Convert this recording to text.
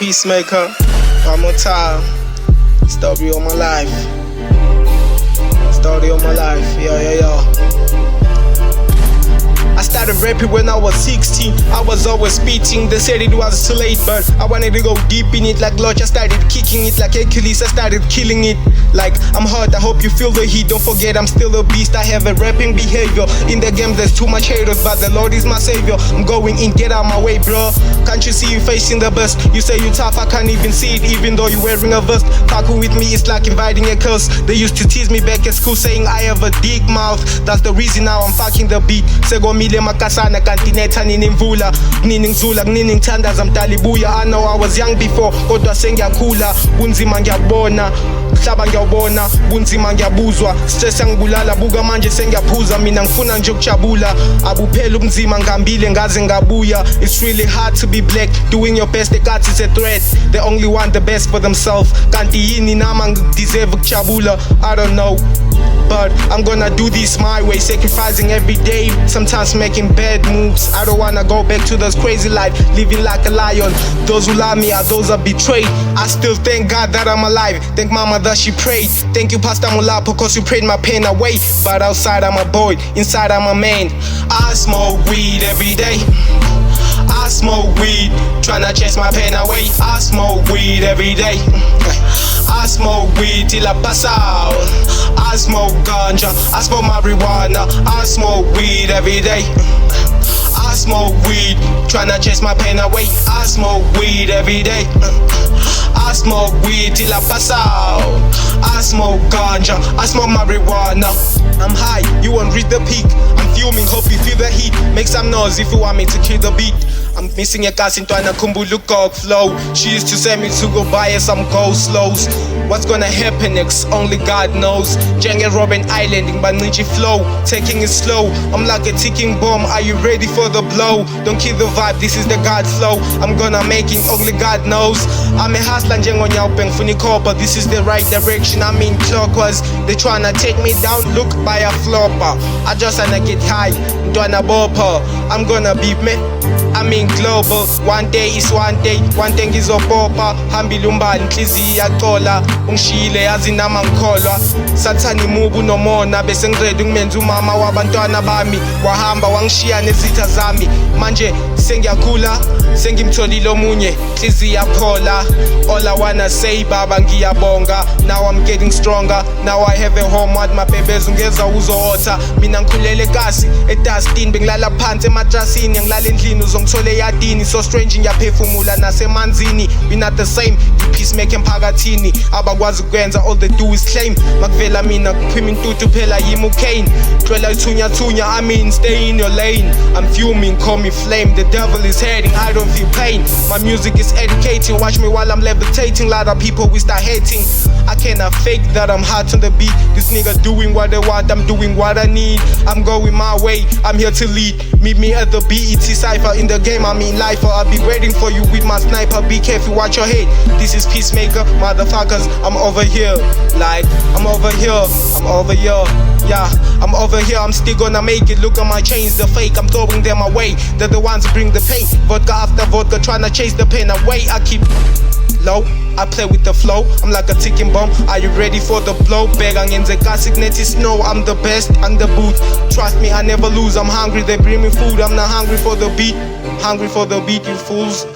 Peacemaker, one more time. Story of my life. Story of my life, yeah. I started rapping when I was 16. I was always spitting. They said it was too late, but I wanted to go deep in it. Like Lodge, I started kicking it. Like Hercules, I started killing it. Like I'm hot, I hope you feel the heat. Don't forget I'm still a beast. I have a rapping behavior. In the game there's too much haters, but the Lord is my savior. I'm going in, get out my way, bro. Can't you see you facing the best? You say you tough, I can't even see it, even though you're wearing a vest. Fucking with me, it's like inviting a curse. They used to tease me back at school, saying I have a dick mouth. That's the reason now I'm fucking the beat. Segomile makasana kanti netha nini mvula kunini ngizula kunini ngithandaza mdalibuya. I know I was young before, kodwa sengiyakhula. Bunzima ngiyabona, mhlaba ngiyawubona, bunzima ngiyabuzwa. Stress yangibulala, buka manje sengiyaphuza. Mina ngifuna nje ukujabula, abuphela ubunzima ngihambile ngaze ngabuya. It's really hard to be black, doing your best, the gods is a threat. They only want the best for themselves. Kanti yini nama ngideserve ukujabula? I don't know, but I'm gonna do this my way, sacrificing every day, sometimes making bad moves. I don't wanna go back to those crazy life, living like a lion. Those who love me are those I betrayed. I still thank God that I'm alive. Thank mama that she prayed. Thank you Pastor Mulapo cause you prayed my pain away. But outside I'm a boy, inside I'm a man. I smoke weed every day. I smoke weed, tryna chase my pain away. I smoke weed every day. I smoke weed till I pass out. I smoke ganja, I smoke marijuana. I smoke weed every day. I smoke weed, tryna chase my pain away. I smoke weed every day. I smoke weed till I pass out. I smoke ganja, I smoke marijuana. I'm high, you won't reach the peak. I'm fuming, hope you feel the heat. Make some noise if you want me to kill the beat. I'm missing a gas into an kumbulu cock flow. She used to send me to go buy her some go slows. What's gonna happen next? Only God knows. Jenge Robben Island in Baniji flow, taking it slow. I'm like a ticking bomb. Are you ready for the blow? Don't kill the vibe. This is the God flow. I'm gonna make it. Only God knows. I'm a hustler, Jengo Nyaupen Funikopa. This is the right direction. I'm in clockwise. They tryna take me down. Look by a flopper. I just wanna get high. Dwana bopper. I'm gonna be me. I mean global, one day is one day, one thing is opopa. Hambile umbali inhliziyo yaxola, ungishile yazi nama ngikholwa. Sathani mubu nomona bese ngiready ukumenza umama wabantwana bami. Wahamba wangishiya nezitha zami, manje sengiyakhula, sengimtholile omunye, inhliziyo yaphola. All I wanna say baba ngiyabonga. Now I'm getting stronger, now I have a home what my babies ungeza uzohotha. Mina ngikhulele kasi edustini, bengilala phansi ematrasini, ngilala endlini uzongithole yadini. So strange ngiyaphefumula nasemanzini. We not the same, you peacemaker emphakathini. Abakwazi ukwenza, all they do is claim. Makuvela mina kuphima intuthu phela yimi uCain. Cwela ithunya thunya, I mean stay in your lane. I'm fuming, call me flame, the devil is heading, I don't feel pain. My music is educating, watch me while I'm levitating. Lot of people we start hating. I cannot fake that I'm hot on the beat. This nigga doing what they want, I'm doing what I need. I'm going my way, I'm here to lead. Meet me at the BET Cypher. In the game, I mean life. I'll be waiting for you with my sniper. Be careful, watch your head. This is Peacemaker, motherfuckers. I'm over here, like I'm over here, I'm over here. Yeah, I'm over here, I'm still gonna make it. Look at my chains, they're fake, I'm throwing them away. They're the ones who bring the pain. Vodka after vodka, trying to chase the pain away. I keep low, I play with the flow. I'm like a ticking bomb. Are you ready for the blow? Bega ngenze kasignethi snow. I'm the best, I'm the boot. Trust me, I never lose. I'm hungry, they bring me food. I'm not hungry for the beat. Hungry for the beat, you fools.